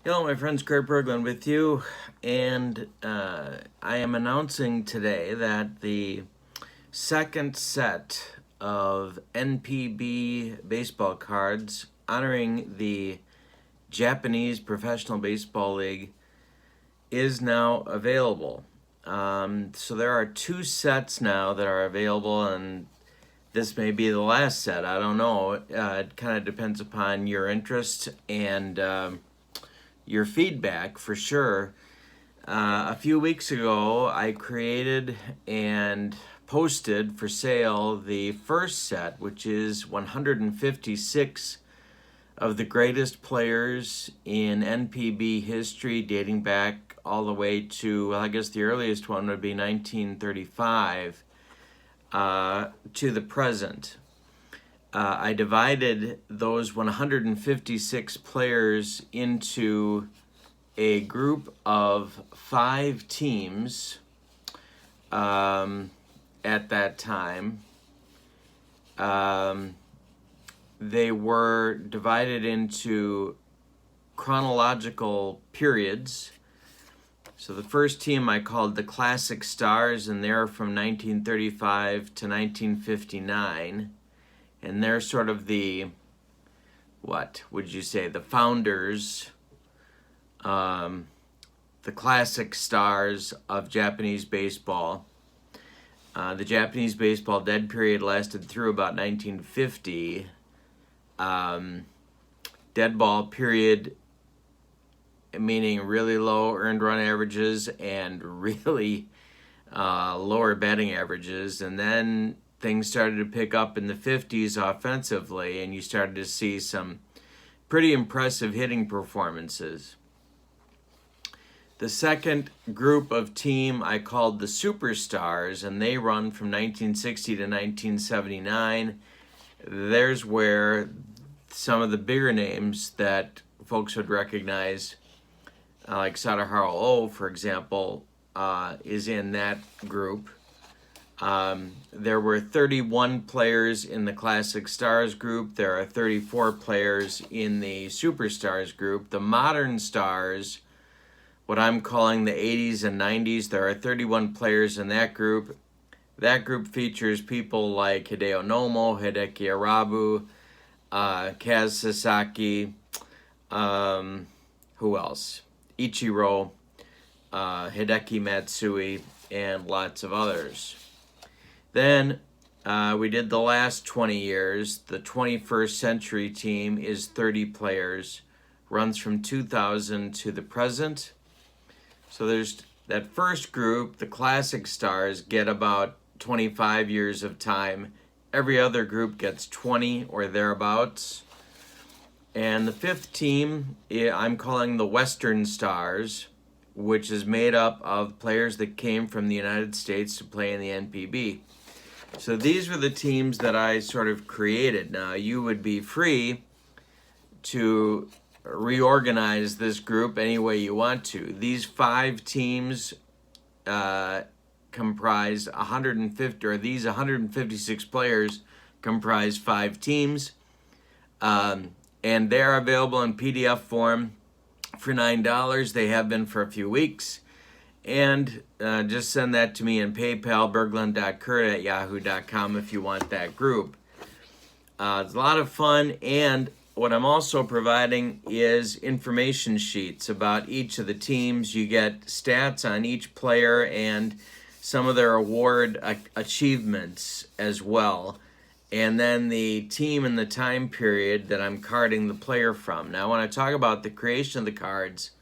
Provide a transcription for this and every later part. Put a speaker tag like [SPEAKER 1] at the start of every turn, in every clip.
[SPEAKER 1] Hello, my friends, Kurt Berglund with you, and I am announcing today that the second set of NPB baseball cards honoring the Japanese Professional Baseball League is now available. So there are two sets now that are available, and this may be the last set. I don't know. It kind of depends upon your interest and your feedback for sure. A few weeks ago, I created and posted for sale the first set, which is 156 of the greatest players in NPB history, dating back all the way to, well, I guess the earliest one would be 1935 to the present. I divided those 156 players into a group of 5 teams at that time. They were divided into chronological periods. So the first team I called the Classic Stars, and they're from 1935 to 1959. And they're sort of the, what would you say, the founders, the classic stars of Japanese baseball. The Japanese baseball dead period lasted through about 1950. Dead ball period, meaning really low earned run averages and really lower batting averages. And then things started to pick up in the 50s offensively, and you started to see some pretty impressive hitting performances. The second group of team I called the Superstars, and they run from 1960 to 1979. There's where some of the bigger names that folks would recognize, like Sadaharu Oh, for example, is in that group. There were 31 players in the Classic Stars group. There are 34 players in the Superstars group. The Modern Stars, what I'm calling the 80s and 90s, there are 31 players in that group. That group features people like Hideo Nomo, Hideki Arabu, Kaz Sasaki, who else? Ichiro, Hideki Matsui, and lots of others. Then we did the last 20 years. The 21st century team is 30 players, runs from 2000 to the present. So there's that first group, the Classic Stars, get about 25 years of time. Every other group gets 20 or thereabouts. And the fifth team, I'm calling the Western Stars, which is made up of players that came from the United States to play in the NPB. So these were the teams that I sort of created. Now, you would be free to reorganize this group any way you want to. These 5 teams comprise 150, or these 156 players comprise 5 teams. And they're available in PDF form for $9. They have been for a few weeks. And just send that to me in PayPal, berglund.kurt@yahoo.com if you want that group. It's a lot of fun, and what I'm also providing is information sheets about each of the teams. You get stats on each player and some of their award achievements as well. And then the team and the time period that I'm carding the player from. Now, when I talk about the creation of the cards,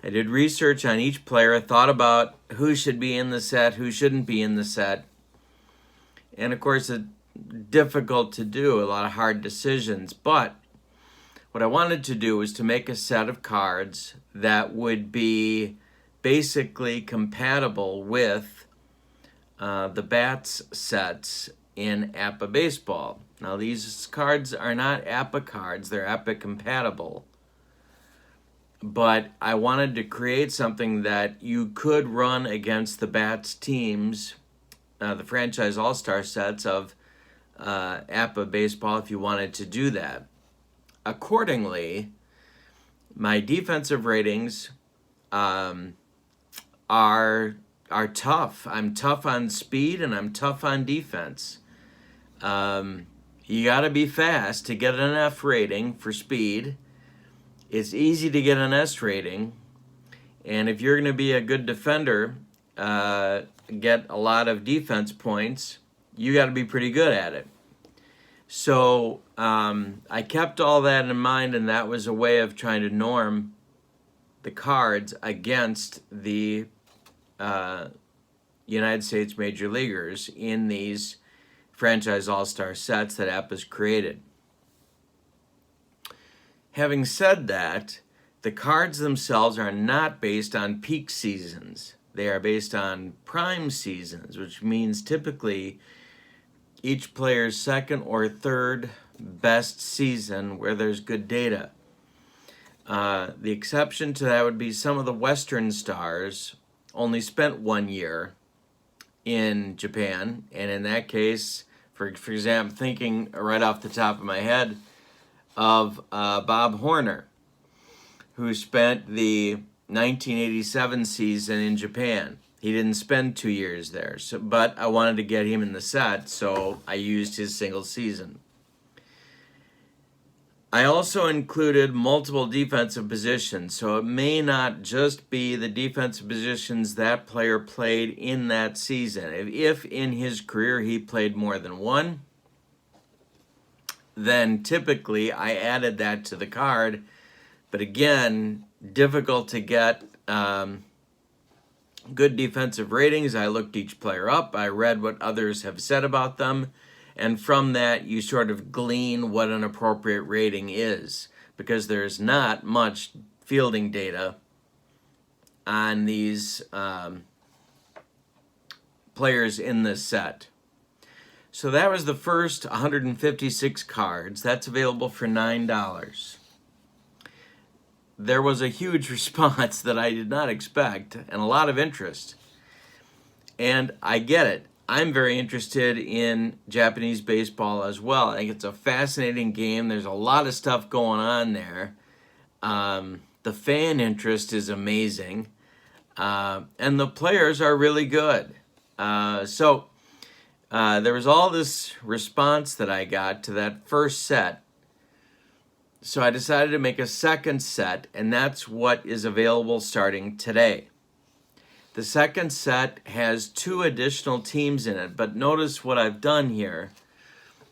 [SPEAKER 1] I did research on each player, thought about who should be in the set, who shouldn't be in the set. And of course, it's difficult to do, a lot of hard decisions. But what I wanted to do was to make a set of cards that would be basically compatible with the bats sets in APBA baseball. Now, these cards are not APBA cards, they're APBA compatible. But I wanted to create something that you could run against the bats teams, the franchise all-star sets of APBA baseball if you wanted to do that. Accordingly, My defensive ratings are tough. I'm tough on speed and I'm tough on defense. You got to be fast to get an F rating for speed. It's easy to get an S rating. And if you're going to be a good defender, get a lot of defense points, you got to be pretty good at it. So I kept all that in mind, and that was a way of trying to norm the cards against the United States Major Leaguers in these franchise all-star sets that APBA's created. Having said that, the cards themselves are not based on peak seasons. They are based on prime seasons, which means typically each player's second or third best season where there's good data. The exception to that would be some of the Western stars only spent 1 year in Japan, and in that case, for example, thinking right off the top of my head of Bob Horner, who spent the 1987 season in Japan. He didn't spend 2 years there, but I wanted to get him in the set, so I used his single season. I also included multiple defensive positions, so it may not just be the defensive positions that player played in that season. If in his career he played more than one, then typically I added that to the card. But again, difficult to get good defensive ratings. I looked each player up. I read what others have said about them. And from that, you sort of glean what an appropriate rating is, because there's not much fielding data on these players in this set. So that was the first 156 cards. That's available for $9. There was a huge response that I did not expect and a lot of interest. And I get it. I'm very interested in Japanese baseball as well. I think it's a fascinating game. There's a lot of stuff going on there. The fan interest is amazing. And the players are really good. So there was all this response that I got to that first set. So I decided to make a second set, and that's what is available starting today. The second set has 2 additional teams in it, but notice what I've done here.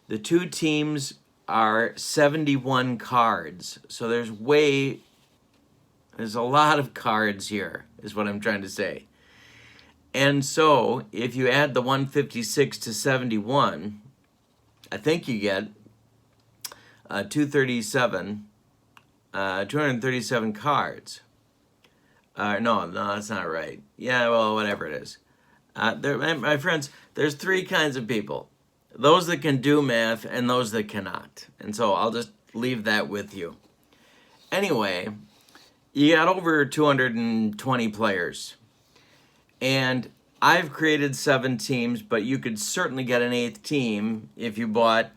[SPEAKER 1] The 2 teams are 71 cards, so there's a lot of cards here, is what I'm trying to say. And so if you add the 156 to 71, I think you get 237 cards. No, that's not right. Yeah, well, whatever it is. My friends, there's 3 kinds of people. Those that can do math and those that cannot. And so I'll just leave that with you. Anyway, you got over 220 players. And I've created 7 teams, but you could certainly get an 8th team if you bought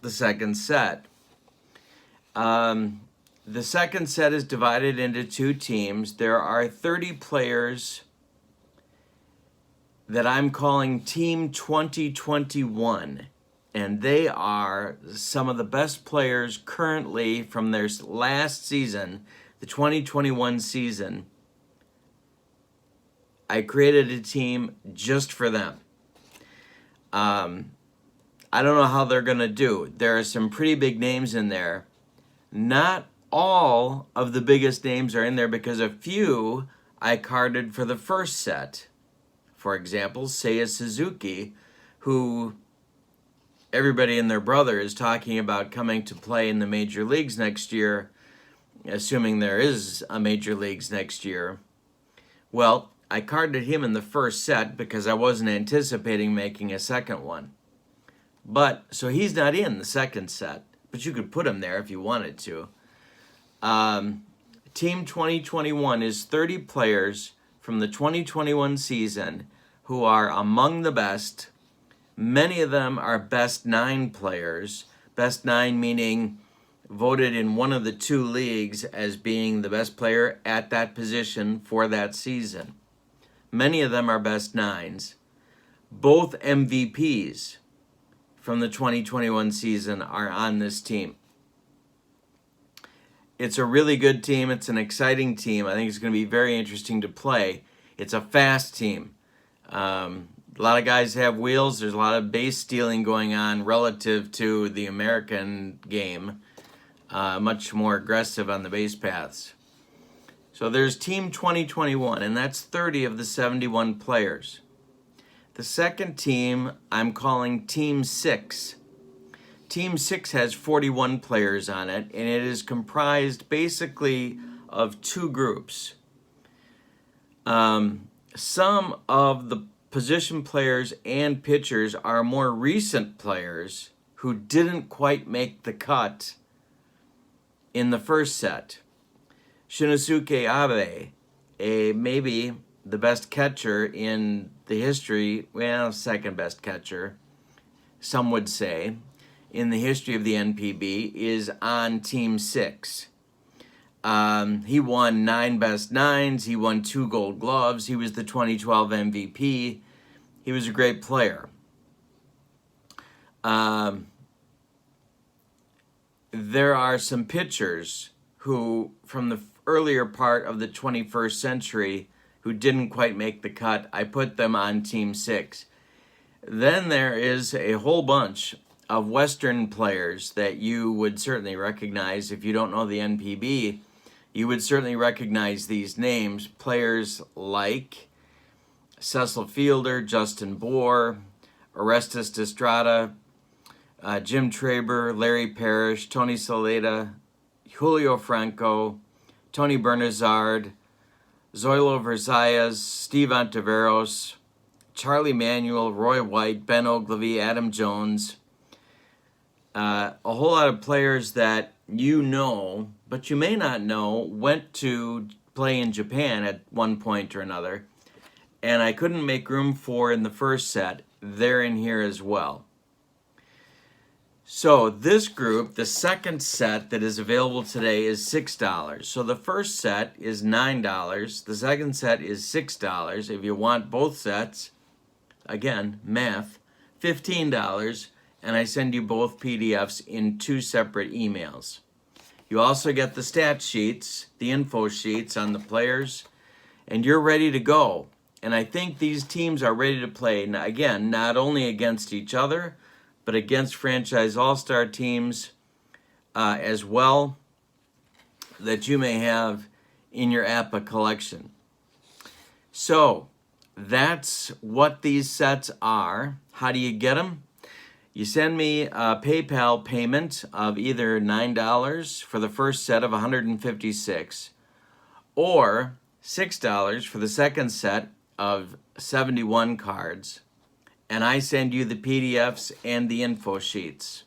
[SPEAKER 1] the second set. The second set is divided into 2 teams. There are 30 players that I'm calling Team 2021, and they are some of the best players currently from their last season, the 2021 season. I created a team just for them. I don't know how they're going to do. There are some pretty big names in there. Not all of the biggest names are in there because a few I carded for the first set. For example, Seiya Suzuki, who everybody and their brother is talking about coming to play in the major leagues next year, assuming there is a major leagues next year. Well, I carded him in the first set because I wasn't anticipating making a second one. But, so he's not in the second set, but you could put him there if you wanted to. Team 2021 is 30 players from the 2021 season who are among the best. Many of them are best 9 players. Best 9 meaning voted in one of the two leagues as being the best player at that position for that season. Many of them are best nines. Both MVPs from the 2021 season are on this team. It's a really good team. It's an exciting team. I think it's going to be very interesting to play. It's a fast team. A lot of guys have wheels. There's a lot of base stealing going on relative to the American game. Much more aggressive on the base paths. So there's Team 2021, and that's 30 of the 71 players. The second team I'm calling Team 6. Team 6 has 41 players on it, and it is comprised basically of two groups. Some of the position players and pitchers are more recent players who didn't quite make the cut in the first set. Shinosuke Abe, maybe the best catcher in the history, well, second best catcher, some would say, in the history of the NPB, is on Team 6. He won 9 best nines. He won 2 gold gloves. He was the 2012 MVP. He was a great player. There are some pitchers who, from the earlier part of the 21st century, who didn't quite make the cut. I put them on Team 6. Then there is a whole bunch of Western players that you would certainly recognize. If you don't know the NPB, you would certainly recognize these names. Players like Cecil Fielder, Justin Bohr, Orestes Destrada, Jim Traber, Larry Parrish, Tony Saleta, Julio Franco, Tony Bernazard, Zoilo Versailles, Steve Ontiveros, Charlie Manuel, Roy White, Ben Ogilvy, Adam Jones. A whole lot of players that you know, but you may not know, went to play in Japan at one point or another. And I couldn't make room for in the first set. They're in here as well. So this group, the second set that is available today is $6. So the first set is $9. The second set is $6. If you want both sets, again, math, $15. And I send you both PDFs in 2 separate emails. You also get the stat sheets, the info sheets on the players, and you're ready to go. And I think these teams are ready to play, again, not only against each other, but against franchise all-star teams as well that you may have in your APBA collection. So that's what these sets are. How do you get them? You send me a PayPal payment of either $9 for the first set of 156 or $6 for the second set of 71 cards. And I send you the PDFs and the info sheets.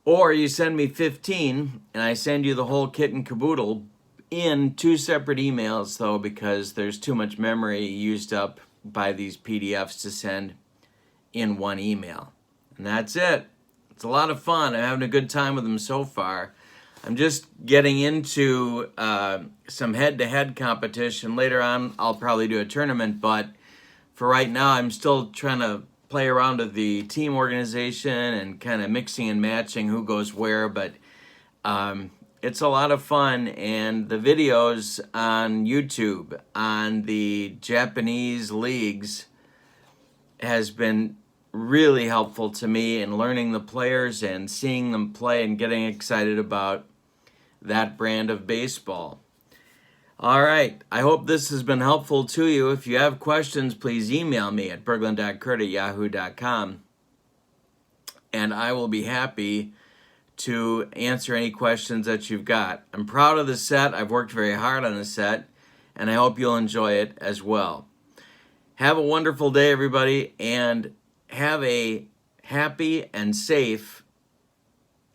[SPEAKER 1] Or you send me 15 and I send you the whole kit and caboodle in 2 separate emails, though, because there's too much memory used up by these PDFs to send in one email. And that's it. It's a lot of fun. I'm having a good time with them so far. I'm just getting into some head-to-head competition. Later on, I'll probably do a tournament, but for right now, I'm still trying to play around with the team organization and kind of mixing and matching who goes where, but it's a lot of fun, and the videos on YouTube on the Japanese leagues has been really helpful to me in learning the players and seeing them play and getting excited about that brand of baseball. All right, I hope this has been helpful to you. If you have questions, please email me at berglund.kurt@yahoo.com, and I will be happy to answer any questions that you've got. I'm proud of the set. I've worked very hard on the set, and I hope you'll enjoy it as well. Have a wonderful day, everybody, and have a happy and safe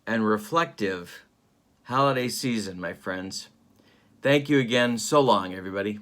[SPEAKER 1] and reflective holiday season, my friends. Thank you again. So long, everybody.